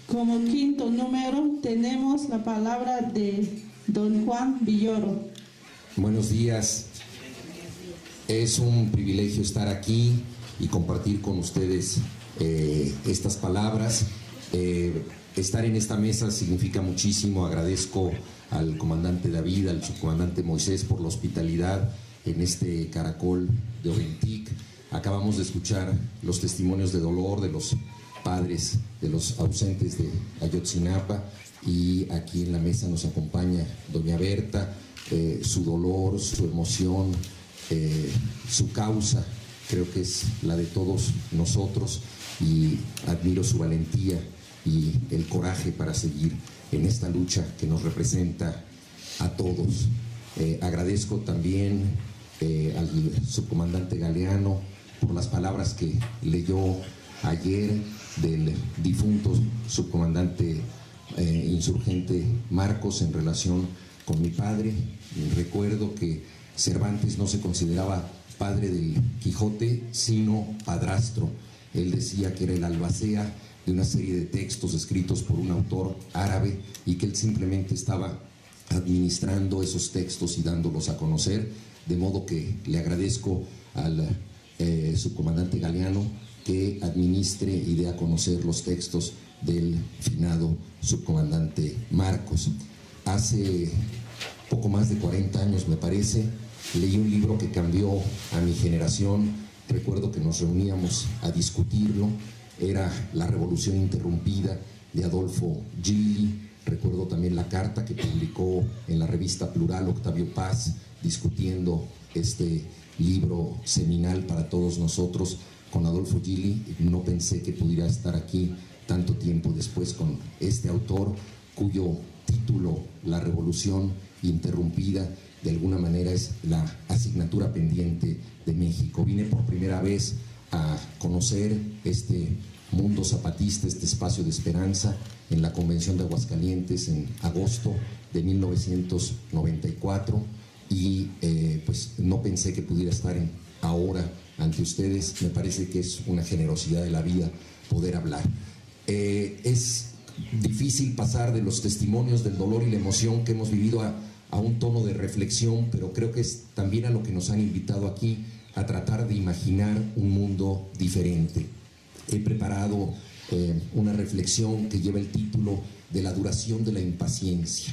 Como quinto número tenemos la palabra de don Juan Villoro. Buenos días. Es un privilegio estar aquí y compartir con ustedes estas palabras. Estar en esta mesa significa muchísimo. Agradezco al comandante David, al subcomandante Moisés por la hospitalidad en este caracol de Oventic. Acabamos de escuchar los testimonios de dolor de los padres de los ausentes de Ayotzinapa, y aquí en la mesa nos acompaña doña Berta. Su dolor, su emoción, su causa, creo que es la de todos nosotros, y admiro su valentía y el coraje para seguir en esta lucha que nos representa a todos. Agradezco también al subcomandante Galeano por las palabras que leyó ayer del difunto subcomandante insurgente Marcos en relación con mi padre. Recuerdo que Cervantes no se consideraba padre del Quijote, sino padrastro. Él decía que era el albacea de una serie de textos escritos por un autor árabe y que él simplemente estaba administrando esos textos y dándolos a conocer, de modo que le agradezco al subcomandante Galeano que administre y dé a conocer los textos del finado subcomandante Marcos. Hace poco más de 40 años, me parece, leí un libro que cambió a mi generación. Recuerdo que nos reuníamos a discutirlo. Era La Revolución Interrumpida, de Adolfo Gili. Recuerdo también la carta que publicó en la revista Plural Octavio Paz, discutiendo este libro seminal para todos nosotros con Adolfo Gili. No pensé que pudiera estar aquí tanto tiempo después con este autor, cuyo título, La Revolución Interrumpida, de alguna manera es la asignatura pendiente de México. Vine por primera vez a conocer este mundo zapatista, este espacio de esperanza, en la Convención de Aguascalientes en agosto de 1994, y pues no pensé que pudiera estar ahora ante ustedes. Me parece que es una generosidad de la vida poder hablar. Es difícil pasar de los testimonios del dolor y la emoción que hemos vivido a un tono de reflexión, pero creo que es también a lo que nos han invitado aquí, a tratar de imaginar un mundo diferente. He preparado una reflexión que lleva el título de La duración de la impaciencia.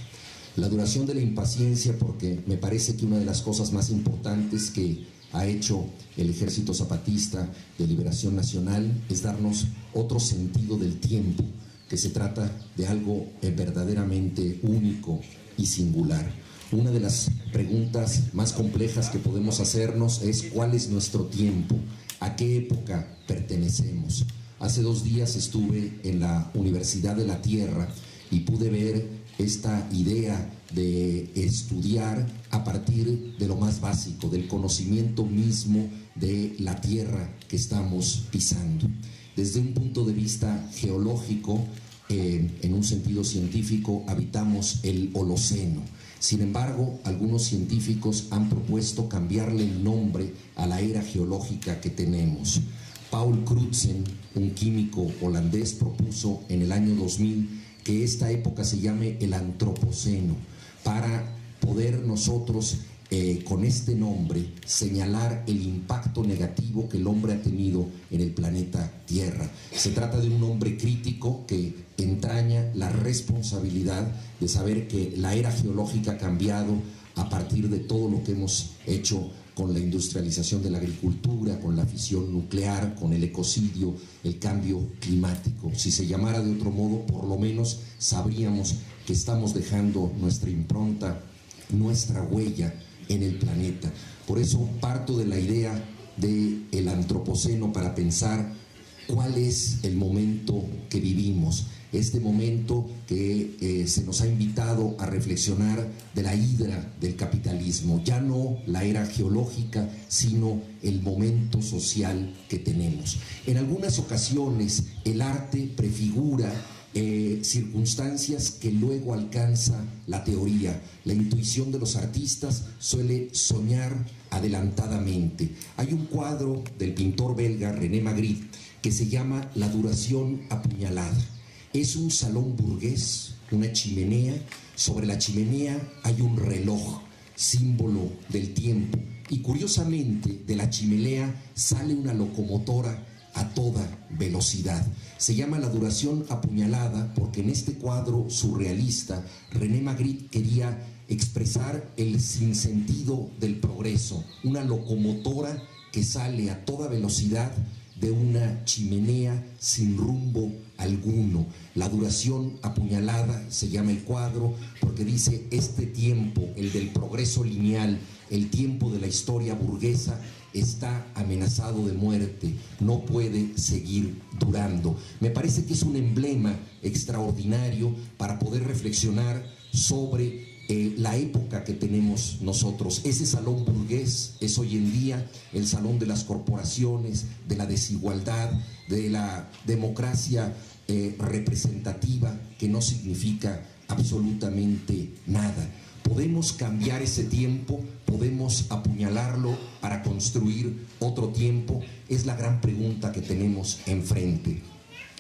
La duración de la impaciencia, porque me parece que una de las cosas más importantes que ha hecho el Ejército Zapatista de Liberación Nacional es darnos otro sentido del tiempo, que se trata de algo verdaderamente único y singular. Una de las preguntas más complejas que podemos hacernos es ¿cuál es nuestro tiempo? ¿A qué época pertenecemos? Hace 2 días estuve en la Universidad de la Tierra y pude ver esta idea de estudiar a partir de lo más básico, del conocimiento mismo de la tierra que estamos pisando. Desde un punto de vista geológico, en un sentido científico, habitamos el Holoceno. Sin embargo, algunos científicos han propuesto cambiarle el nombre a la era geológica que tenemos. Paul Crutzen, un químico holandés, propuso en el año 2000 que esta época se llame el Antropoceno, para poder nosotros con este nombre señalar el impacto negativo que el hombre ha tenido en el planeta Tierra. Se trata de un nombre crítico que entraña la responsabilidad de saber que la era geológica ha cambiado a partir de todo lo que hemos hecho con la industrialización de la agricultura, con la fisión nuclear, con el ecocidio, el cambio climático. Si se llamara de otro modo, por lo menos sabríamos que estamos dejando nuestra impronta, nuestra huella en el planeta. Por eso parto de la idea del Antropoceno para pensar cuál es el momento que vivimos. Este momento que se nos ha invitado a reflexionar de la hidra del capitalismo, ya no la era geológica, sino el momento social que tenemos. En algunas ocasiones el arte prefigura circunstancias que luego alcanza la teoría. La intuición de los artistas suele soñar adelantadamente. Hay un cuadro del pintor belga René Magritte que se llama La duración apuñalada. Es un salón burgués, una chimenea. Sobre la chimenea hay un reloj, símbolo del tiempo. Y curiosamente, de la chimenea sale una locomotora a toda velocidad. Se llama La duración apuñalada porque en este cuadro surrealista René Magritte quería expresar el sinsentido del progreso, una locomotora que sale a toda velocidad de una chimenea sin rumbo alguno. La duración apuñalada se llama el cuadro porque dice: este tiempo, el del progreso lineal, el tiempo de la historia burguesa, está amenazado de muerte, no puede seguir durando. Me parece que es un emblema extraordinario para poder reflexionar sobre la época que tenemos nosotros. Ese salón burgués es hoy en día el salón de las corporaciones, de la desigualdad, de la democracia representativa, que no significa absolutamente nada. Podemos cambiar ese tiempo, podemos apuñalarlo para construir otro tiempo. Es la gran pregunta que tenemos enfrente.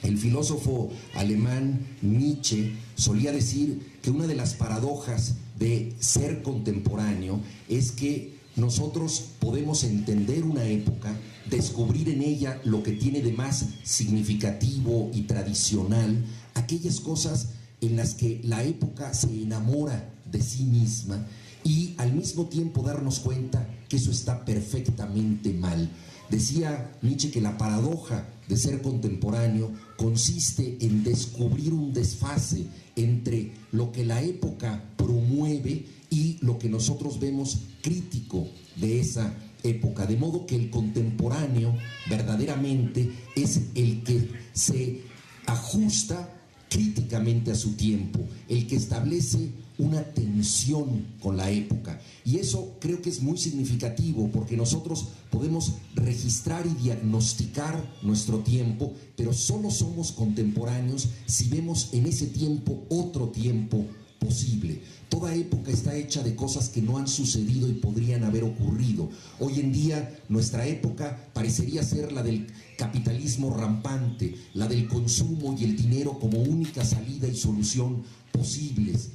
El filósofo alemán Nietzsche solía decir que una de las paradojas de ser contemporáneo es que nosotros podemos entender una época, descubrir en ella lo que tiene de más significativo y tradicional, aquellas cosas en las que la época se enamora de sí misma, y al mismo tiempo darnos cuenta que eso está perfectamente mal. Decía Nietzsche que la paradoja de ser contemporáneo consiste en descubrir un desfase entre lo que la época promueve y lo que nosotros vemos crítico de esa época, de modo que el contemporáneo verdaderamente es el que se ajusta críticamente a su tiempo, el que establece una tensión con la época. Y eso creo que es muy significativo, porque nosotros podemos registrar y diagnosticar nuestro tiempo, pero solo somos contemporáneos si vemos en ese tiempo otro tiempo posible. Toda época está hecha de cosas que no han sucedido y podrían haber ocurrido. Hoy en día nuestra época parecería ser la del capitalismo rampante, la del consumo y el dinero como única salida y solución posibles.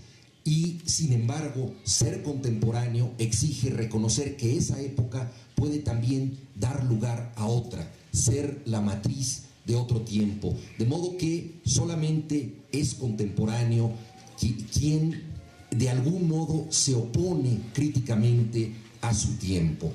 Y sin embargo, ser contemporáneo exige reconocer que esa época puede también dar lugar a otra, ser la matriz de otro tiempo. De modo que solamente es contemporáneo quien de algún modo se opone críticamente a su tiempo.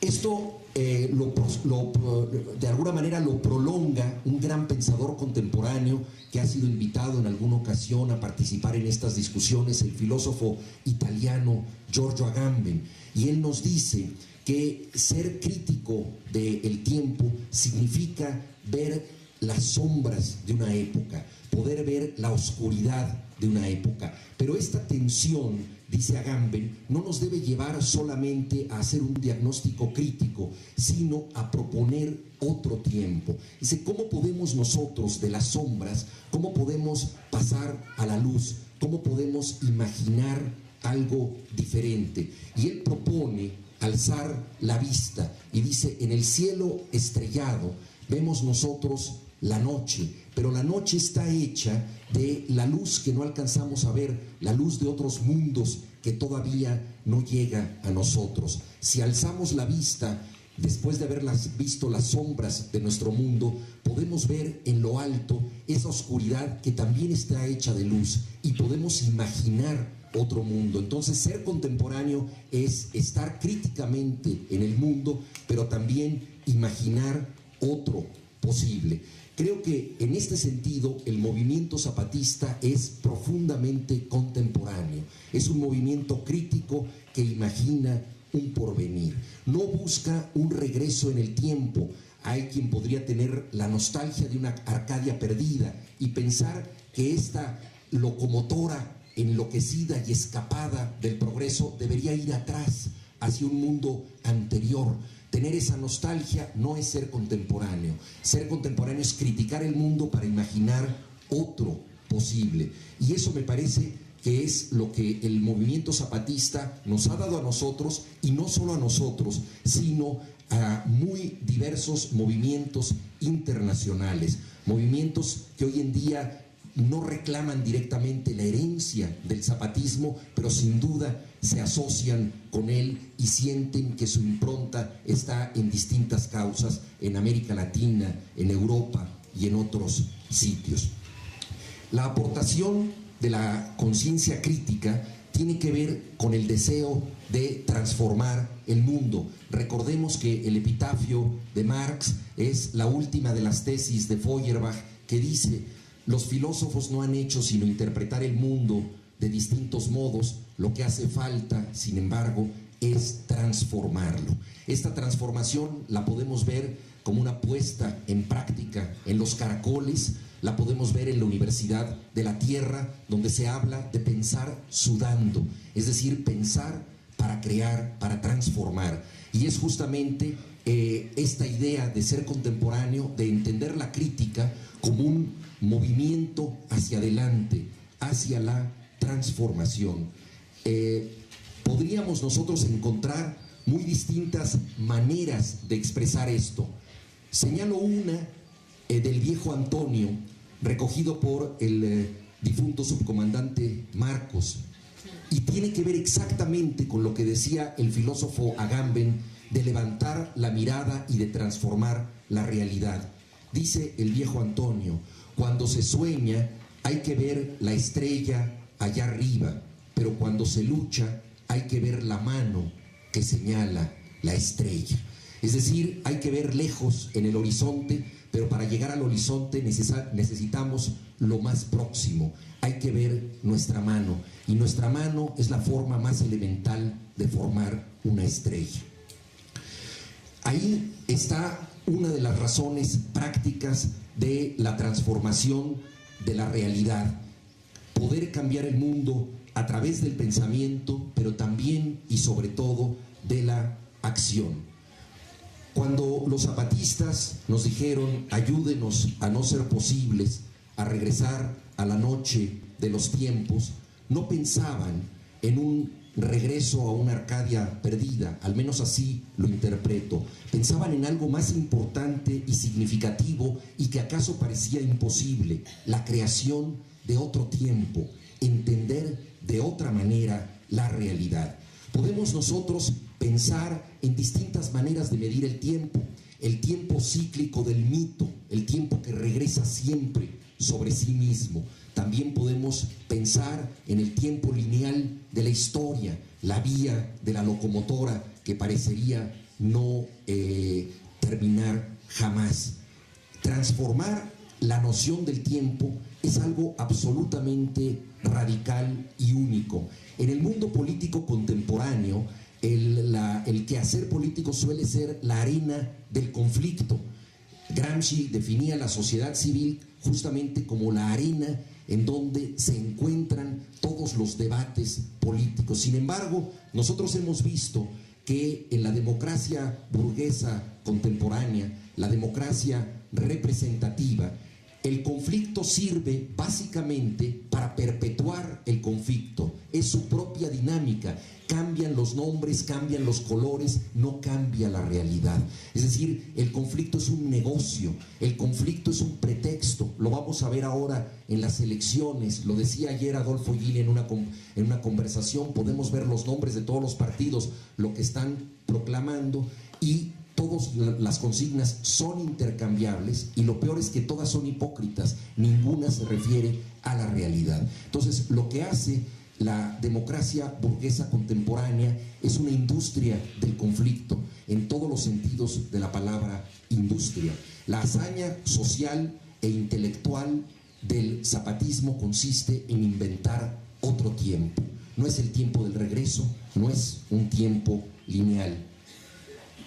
Esto de alguna manera lo prolonga un gran pensador contemporáneo que ha sido invitado en alguna ocasión a participar en estas discusiones, el filósofo italiano Giorgio Agamben, y él nos dice que ser crítico del tiempo significa ver las sombras de una época, poder ver la oscuridad de una época. Pero esta tensión, dice Agamben, no nos debe llevar solamente a hacer un diagnóstico crítico, sino a proponer otro tiempo. Dice, ¿cómo podemos nosotros de las sombras, cómo podemos pasar a la luz, cómo podemos imaginar algo diferente? Y él propone alzar la vista y dice, en el cielo estrellado vemos nosotros la noche, pero la noche está hecha de la luz que no alcanzamos a ver, la luz de otros mundos que todavía no llega a nosotros. Si alzamos la vista, después de haber visto las sombras de nuestro mundo, podemos ver en lo alto esa oscuridad que también está hecha de luz, y podemos imaginar otro mundo. Entonces, ser contemporáneo es estar críticamente en el mundo, pero también imaginar otro posible. Creo que en este sentido el movimiento zapatista es profundamente contemporáneo. Es un movimiento crítico que imagina un porvenir. No busca un regreso en el tiempo. Hay quien podría tener la nostalgia de una Arcadia perdida y pensar que esta locomotora enloquecida y escapada del progreso debería ir atrás, hacia un mundo anterior. Tener esa nostalgia no es ser contemporáneo. Ser contemporáneo es criticar el mundo para imaginar otro posible. Y eso me parece que es lo que el movimiento zapatista nos ha dado a nosotros, y no solo a nosotros, sino a muy diversos movimientos internacionales. Movimientos que hoy en día no reclaman directamente la herencia del zapatismo, pero sin duda se asocian con él y sienten que su impronta está en distintas causas, en América Latina, en Europa y en otros sitios. La aportación de la conciencia crítica tiene que ver con el deseo de transformar el mundo. Recordemos que el epitafio de Marx es la última de las tesis de Feuerbach, que dice: los filósofos no han hecho sino interpretar el mundo de distintos modos, lo que hace falta, sin embargo, es transformarlo. Esta transformación la podemos ver como una puesta en práctica en los caracoles, la podemos ver en la Universidad de la Tierra, donde se habla de pensar sudando, es decir, pensar para crear, para transformar. Y es justamente esta idea de ser contemporáneo, de entender la crítica como un movimiento hacia adelante, hacia la transformación. Podríamos nosotros encontrar muy distintas maneras de expresar esto. Señalo una del viejo Antonio, recogido por el difunto subcomandante Marcos, y tiene que ver exactamente con lo que decía el filósofo Agamben, de levantar la mirada y de transformar la realidad. Dice el viejo Antonio: cuando se sueña hay que ver la estrella allá arriba, pero cuando se lucha hay que ver la mano que señala la estrella. Es decir, hay que ver lejos en el horizonte, pero para llegar al horizonte necesitamos lo más próximo. Hay que ver nuestra mano, y nuestra mano es la forma más elemental de formar una estrella. Ahí está una de las razones prácticas de la transformación de la realidad. Poder cambiar el mundo a través del pensamiento, pero también y sobre todo de la acción. Cuando los zapatistas nos dijeron: ayúdenos a no ser posibles, a regresar a la noche de los tiempos, no pensaban en un regreso a una Arcadia perdida, al menos así lo interpreto. Pensaban en algo más importante y significativo, y que acaso parecía imposible: la creación de otro tiempo, entender de otra manera la realidad. Podemos nosotros pensar en distintas maneras de medir el tiempo cíclico del mito, el tiempo que regresa siempre sobre sí mismo. También podemos pensar en el tiempo lineal de la historia, la vía de la locomotora que parecería no terminar jamás. Transformar la noción del tiempo es algo absolutamente radical y único. En el mundo político contemporáneo, el quehacer político suele ser la arena del conflicto. Gramsci definía la sociedad civil justamente como la arena en donde se encuentran todos los debates políticos. Sin embargo, nosotros hemos visto que en la democracia burguesa contemporánea, la democracia representativa, el conflicto sirve básicamente para perpetuar el conflicto. Es su propia dinámica. Cambian los nombres, cambian los colores, no cambia la realidad. Es decir, el conflicto es un negocio, el conflicto es un pretexto. Lo vamos a ver ahora en las elecciones. Lo decía ayer Adolfo Gili en una conversación. Podemos ver los nombres de todos los partidos, lo que están proclamando, y todas las consignas son intercambiables, y lo peor es que todas son hipócritas, ninguna se refiere a la realidad. Entonces, lo que hace la democracia burguesa contemporánea es una industria del conflicto, en todos los sentidos de la palabra industria. La hazaña social e intelectual del zapatismo consiste en inventar otro tiempo. No es el tiempo del regreso, no es un tiempo lineal.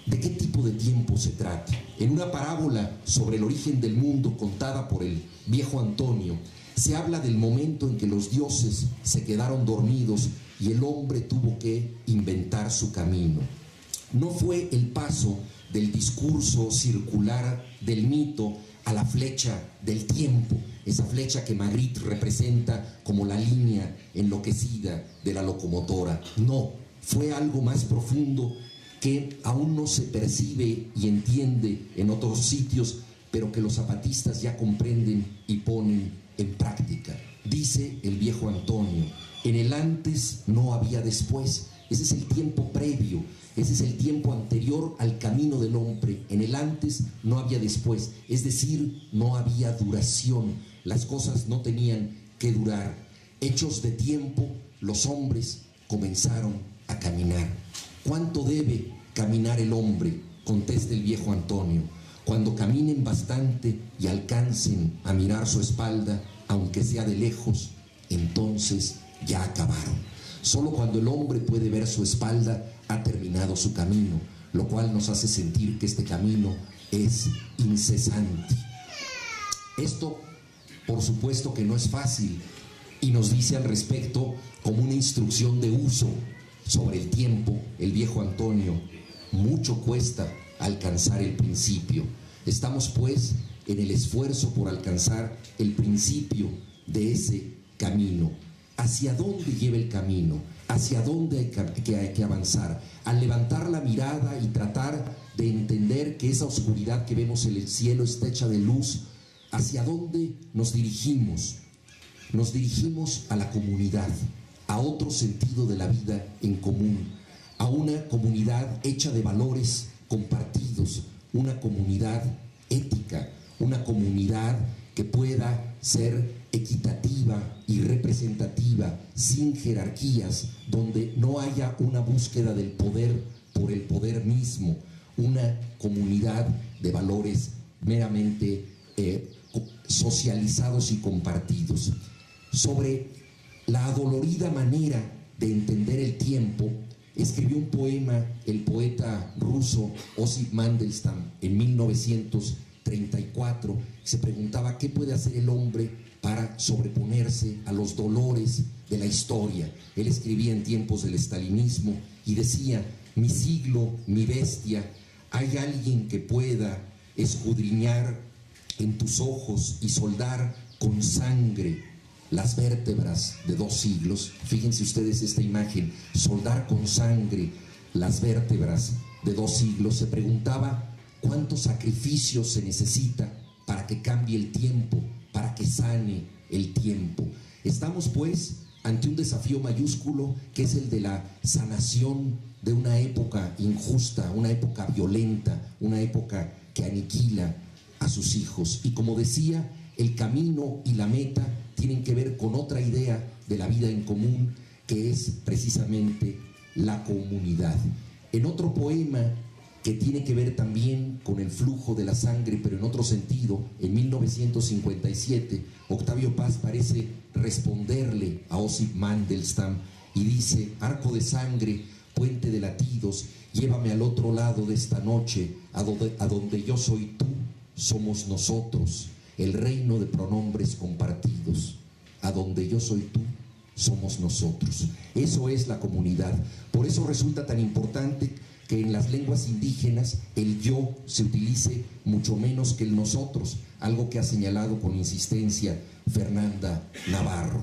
¿De qué tipo de tiempo se trata? En una parábola sobre el origen del mundo contada por el viejo Antonio, se habla del momento en que los dioses se quedaron dormidos y el hombre tuvo que inventar su camino. No fue el paso del discurso circular del mito a la flecha del tiempo, esa flecha que Magritte representa como la línea enloquecida de la locomotora. No, fue algo más profundo que aún no se percibe y entiende en otros sitios, pero que los zapatistas ya comprenden y ponen en práctica. Dice el viejo Antonio, en el antes no había después. Ese es el tiempo previo, ese es el tiempo anterior al camino del hombre. En el antes no había después, es decir, no había duración. Las cosas no tenían que durar. Hechos de tiempo, los hombres comenzaron a caminar. ¿Cuánto debe caminar el hombre? Contesta el viejo Antonio. Cuando caminen bastante y alcancen a mirar su espalda, aunque sea de lejos, entonces ya acabaron. Solo cuando el hombre puede ver su espalda ha terminado su camino, lo cual nos hace sentir que este camino es incesante. Esto, por supuesto que no es fácil, y nos dice al respecto como una instrucción de uso sobre el tiempo, el viejo Antonio: mucho cuesta alcanzar el principio. Estamos pues en el esfuerzo por alcanzar el principio de ese camino. ¿Hacia dónde lleva el camino? ¿Hacia dónde hay que avanzar? Al levantar la mirada y tratar de entender que esa oscuridad que vemos en el cielo está hecha de luz, ¿hacia dónde nos dirigimos? Nos dirigimos a la comunidad, a otro sentido de la vida en común, a una comunidad hecha de valores compartidos, una comunidad ética, una comunidad que pueda ser equitativa y representativa, sin jerarquías, donde no haya una búsqueda del poder por el poder mismo, una comunidad de valores meramente socializados y compartidos. Sobre la adolorida manera de entender el tiempo, escribió un poema el poeta ruso Osip Mandelstam en 1934. Se preguntaba qué puede hacer el hombre para sobreponerse a los dolores de la historia. Él escribía en tiempos del estalinismo y decía: mi siglo, mi bestia, ¿hay alguien que pueda escudriñar en tus ojos y soldar con sangre las vértebras de 2 siglos? Fíjense ustedes esta imagen, soldar con sangre las vértebras de 2 siglos. Se preguntaba cuántos sacrificios se necesita para que cambie el tiempo, para que sane el tiempo. Estamos pues ante un desafío mayúsculo, que es el de la sanación de una época injusta, una época violenta, una época que aniquila a sus hijos. Y como decía, el camino y la meta tienen que ver con otra idea de la vida en común, que es precisamente la comunidad. En otro poema que tiene que ver también con el flujo de la sangre, pero en otro sentido, en 1957, Octavio Paz parece responderle a Osip Mandelstam y dice: arco de sangre, puente de latidos, llévame al otro lado de esta noche, a donde yo soy tú, somos nosotros, el reino de pronombres compartidos. A donde yo soy tú, somos nosotros. Eso es la comunidad. Por eso resulta tan importante que en las lenguas indígenas el yo se utilice mucho menos que el nosotros, algo que ha señalado con insistencia Fernanda Navarro.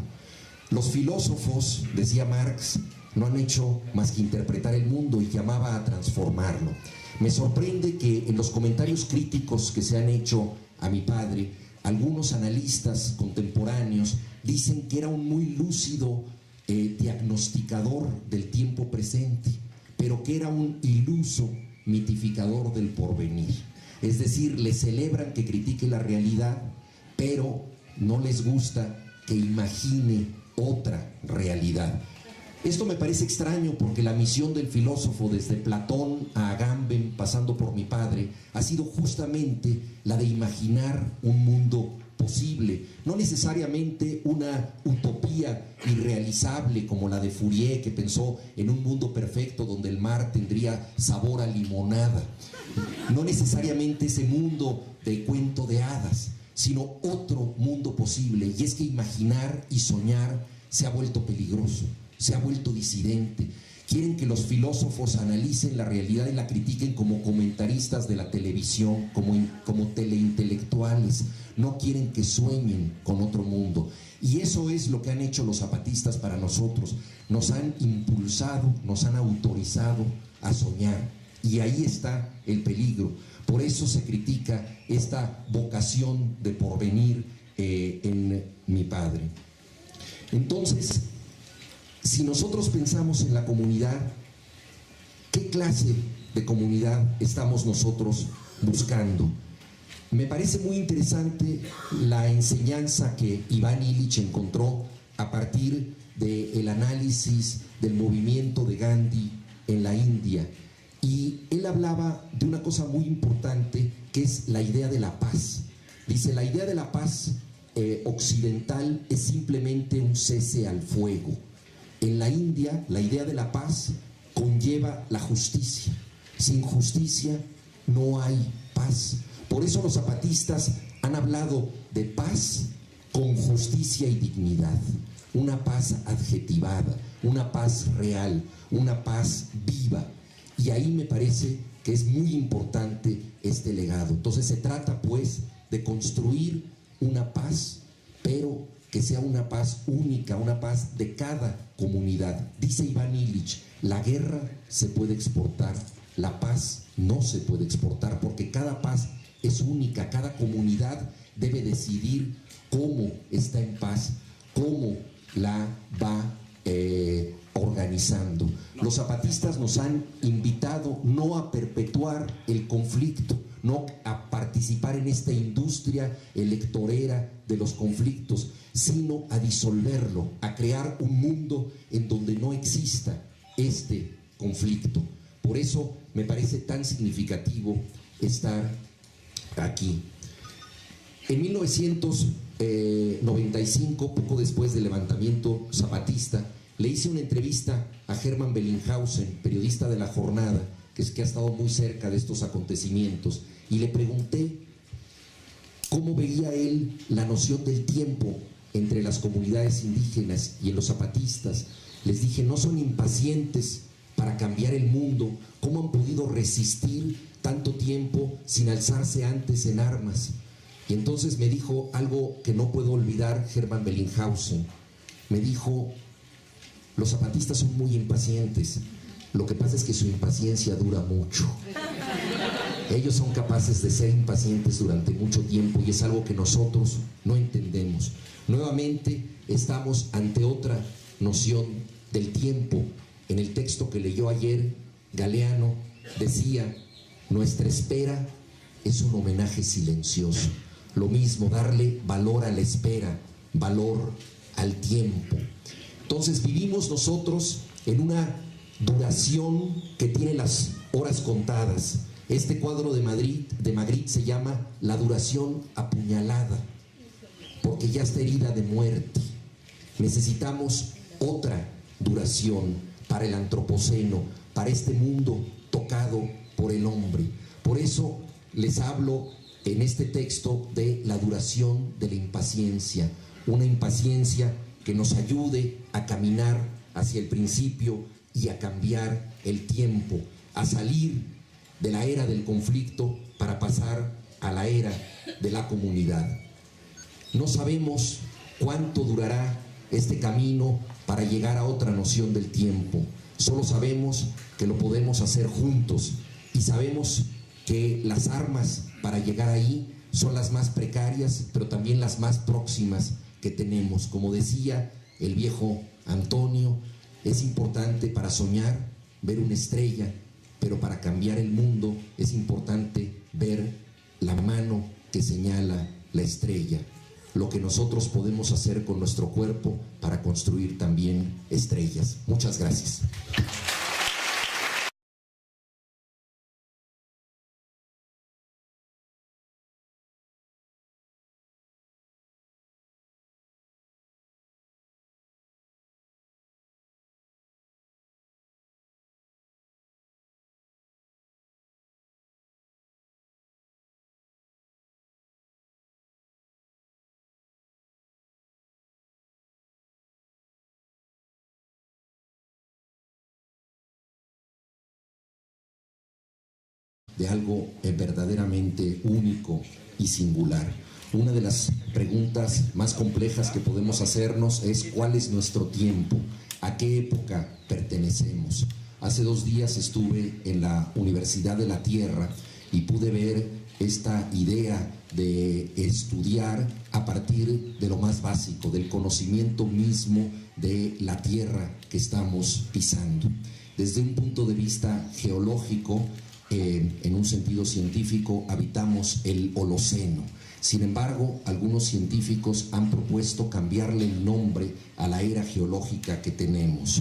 Los filósofos, decía Marx, no han hecho más que interpretar el mundo y llamaba a transformarlo. Me sorprende que en los comentarios críticos que se han hecho a mi padre, algunos analistas contemporáneos dicen que era un muy lúcido diagnosticador del tiempo presente, pero que era un iluso mitificador del porvenir. Es decir, le celebran que critique la realidad, pero no les gusta que imagine otra realidad. Esto me parece extraño porque la misión del filósofo, desde Platón a Agamben, pasando por mi padre, ha sido justamente la de imaginar un mundo posible, no necesariamente una utopía irrealizable como la de Fourier, que pensó en un mundo perfecto donde el mar tendría sabor a limonada, no necesariamente ese mundo de cuento de hadas, sino otro mundo posible. Y es que imaginar y soñar se ha vuelto peligroso, se ha vuelto disidente. Quieren que los filósofos analicen la realidad y la critiquen como comentaristas de la televisión, como teleintelectuales. No quieren que sueñen con otro mundo. Y eso es lo que han hecho los zapatistas para nosotros. Nos han impulsado, nos han autorizado a soñar. Y ahí está el peligro. Por eso se critica esta vocación de porvenir en mi Padre. Entonces, si nosotros pensamos en la comunidad, ¿qué clase de comunidad estamos nosotros buscando? Me parece muy interesante la enseñanza que Iván Illich encontró a partir del análisis del movimiento de Gandhi en la India. Y él hablaba de una cosa muy importante, que es la idea de la paz. Dice, la idea de la paz occidental es simplemente un cese al fuego. En la India, la idea de la paz conlleva la justicia. Sin justicia no hay paz. Por eso los zapatistas han hablado de paz con justicia y dignidad. Una paz adjetivada, una paz real, una paz viva. Y ahí me parece que es muy importante este legado. Entonces se trata pues de construir una paz, pero que sea una paz única, una paz de cada comunidad. Dice Iván Illich, la guerra se puede exportar, la paz no se puede exportar, porque cada paz es única, cada comunidad debe decidir cómo está en paz, cómo la va organizando. Los zapatistas nos han invitado no a perpetuar el conflicto, no a participar en esta industria electorera de los conflictos, sino a disolverlo, a crear un mundo en donde no exista este conflicto. Por eso me parece tan significativo estar aquí. En 1995, poco después del levantamiento zapatista, le hice una entrevista a Hermann Bellinghausen, periodista de La Jornada, que ha estado muy cerca de estos acontecimientos, y le pregunté cómo veía él la noción del tiempo entre las comunidades indígenas y en los zapatistas. Les dije, no son impacientes para cambiar el mundo, ¿cómo han podido resistir tanto tiempo sin alzarse antes en armas? Y entonces me dijo algo que no puedo olvidar Hermann Bellinghausen. Me dijo, los zapatistas son muy impacientes, lo que pasa es que su impaciencia dura mucho. Ellos son capaces de ser impacientes durante mucho tiempo y es algo que nosotros no entendemos. Nuevamente estamos ante otra noción del tiempo. En el texto que leyó ayer, Galeano decía, nuestra espera es un homenaje silencioso. Lo mismo, darle valor a la espera, valor al tiempo. Entonces vivimos nosotros en una duración que tiene las horas contadas. Este cuadro de Magritte se llama La duración apuñalada, porque ya está herida de muerte. Necesitamos otra duración para el antropoceno, para este mundo tocado por el hombre. Por eso les hablo en este texto de la duración de la impaciencia, una impaciencia que nos ayude a caminar hacia el principio y a cambiar el tiempo, a salir de la era del conflicto para pasar a la era de la comunidad. No sabemos cuánto durará este camino para llegar a otra noción del tiempo. Solo sabemos que lo podemos hacer juntos y sabemos que las armas para llegar ahí son las más precarias, pero también las más próximas que tenemos. Como decía el viejo Antonio, es importante para soñar ver una estrella, pero para cambiar el mundo es importante ver la mano que señala la estrella. Lo que nosotros podemos hacer con nuestro cuerpo para construir también estrellas. Muchas gracias. De algo verdaderamente único y singular. Una de las preguntas más complejas que podemos hacernos es ¿cuál es nuestro tiempo? ¿A qué época pertenecemos? Hace 2 días estuve en la Universidad de la Tierra y pude ver esta idea de estudiar a partir de lo más básico, del conocimiento mismo de la tierra que estamos pisando. Desde un punto de vista geológico, en un sentido científico, habitamos el Holoceno. Sin embargo, algunos científicos han propuesto cambiarle el nombre a la era geológica que tenemos.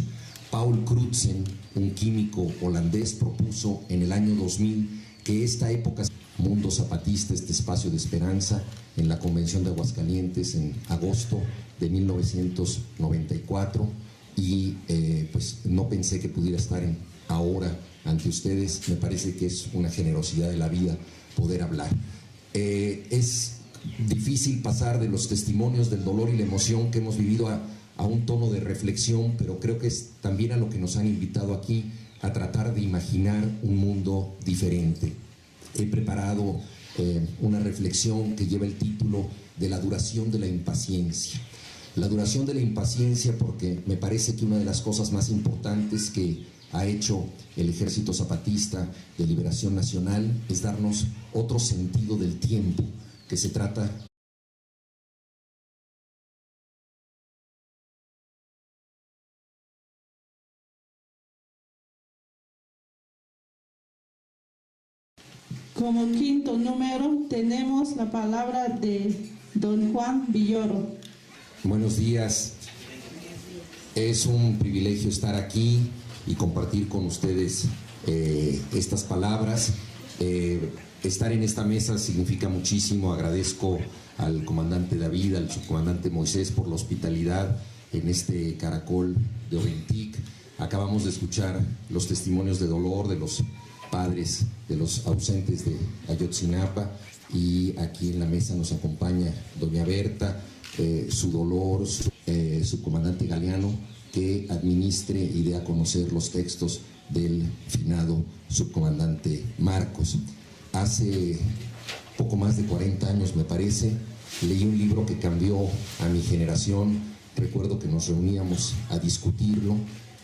Paul Crutzen, un químico holandés, propuso en el año 2000 que esta época, Mundo Zapatista, este espacio de esperanza, en la Convención de Aguascalientes en agosto de 1994, y pues no pensé que pudiera estar ahora ante ustedes. Me parece que es una generosidad de la vida poder hablar. Es difícil pasar de los testimonios del dolor y la emoción que hemos vivido a un tono de reflexión, pero creo que es también a lo que nos han invitado aquí, a tratar de imaginar un mundo diferente. He preparado una reflexión que lleva el título de la duración de la impaciencia. La duración de la impaciencia, porque me parece que una de las cosas más importantes que ha hecho el Ejército Zapatista de Liberación Nacional es darnos otro sentido del tiempo, que se trata Como quinto número tenemos la palabra de don Juan Villoro. Buenos días. Es un privilegio estar aquí y compartir con ustedes estas palabras. Estar en esta mesa significa muchísimo. Agradezco al comandante David, al subcomandante Moisés por la hospitalidad en este caracol de Oventic. Acabamos de escuchar los testimonios de dolor de los padres de los ausentes de Ayotzinapa, y aquí en la mesa nos acompaña doña Berta, su dolor, su comandante Galeano, que administre y dé a conocer los textos del finado subcomandante Marcos. Hace poco más de 40 años, me parece, leí un libro que cambió a mi generación. Recuerdo que nos reuníamos a discutirlo.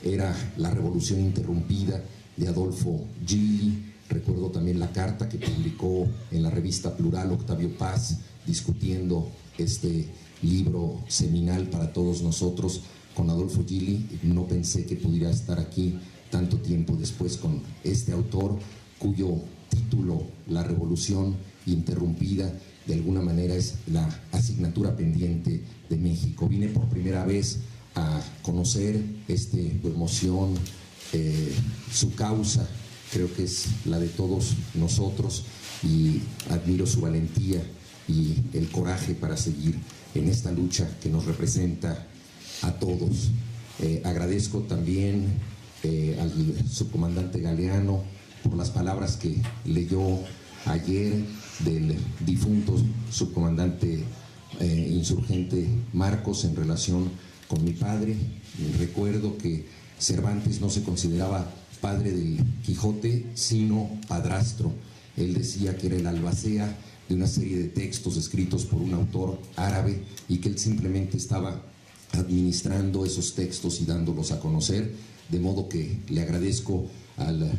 Era La Revolución Interrumpida, de Adolfo Gili. Recuerdo también la carta que publicó en la revista Plural Octavio Paz, discutiendo este libro seminal para todos nosotros con Adolfo Gili. No pensé que pudiera estar aquí tanto tiempo después con este autor, cuyo título, La Revolución Interrumpida, de alguna manera es la asignatura pendiente de México. Vine por primera vez a conocer su emoción, su causa. Creo que es la de todos nosotros, y admiro su valentía y el coraje para seguir en esta lucha que nos representa a todos. Agradezco también al subcomandante Galeano por las palabras que leyó ayer del difunto subcomandante insurgente Marcos en relación con mi padre. Recuerdo que Cervantes no se consideraba padre del Quijote, sino padrastro. Él decía que era el albacea de una serie de textos escritos por un autor árabe, y que él simplemente estaba administrando esos textos y dándolos a conocer. De modo que le agradezco al